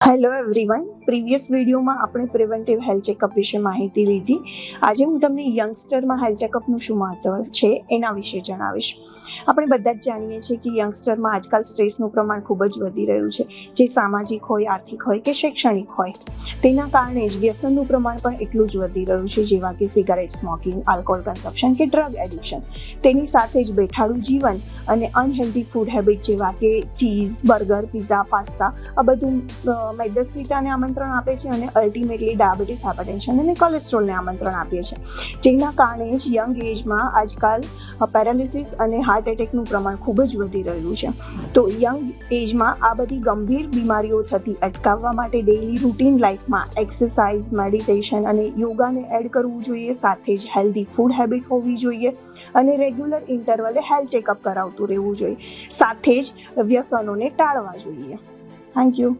Hello everyone, previous વિડીયોમાં આપણે preventive health checkup વિશે માહિતી લીધી. આજે હું તમને યંગસ્ટરમાં હેલ્થ ચેકઅપનું શું મહત્વ છે એના વિશે જણાવીશ. આપણે બધા જ જાણીએ છીએ કે યંગસ્ટરમાં આજકાલ સ્ટ્રેસનું પ્રમાણ ખૂબ જ વધી રહ્યું છે, જે સામાજિક હોય, આર્થિક હોય કે શૈક્ષણિક હોય. તેના કારણે જ વ્યસનનું પ્રમાણ પણ એટલું જ વધી રહ્યું છે, જેવા કે સિગારેટ સ્મોકિંગ, આલ્કોહોલ કન્ઝપ્શન કે ડ્રગ એડિક્શન. તેની સાથે જ બેઠાડું જીવન અને અનહેલ્ધી ફૂડ હેબિટ જેવા કે ચીઝ, બર્ગર, પિઝા, પાસ્તા આ બધું મેદસ્વીતાને આમંત્રણ આપે છે અને અલ્ટિમેટલી ડાયાબિટીસ, હાઇપરટેન્શન અને કોલેસ્ટ્રોલને આમંત્રણ આપે છે. જેના કારણે જ યંગ એજમાં આજકાલ પેરાલિસિસ અને હાર્ટ એટેકનું પ્રમાણ ખૂબ જ વધી રહ્યું છે. તો યંગ એજમાં આ બધી ગંભીર બીમારીઓ થતી અટકાવવા માટે ડેઇલી રૂટીન લાઈફમાં એક્સરસાઇઝ, મેડિટેશન અને યોગાને એડ કરવું જોઈએ. સાથે જ હેલ્ધી ફૂડ હેબિટ હોવી જોઈએ અને રેગ્યુલર ઇન્ટરવલે હેલ્થ ચેકઅપ કરાવતું રહેવું જોઈએ. સાથે જ વ્યસનોને ટાળવા જોઈએ. Thank you.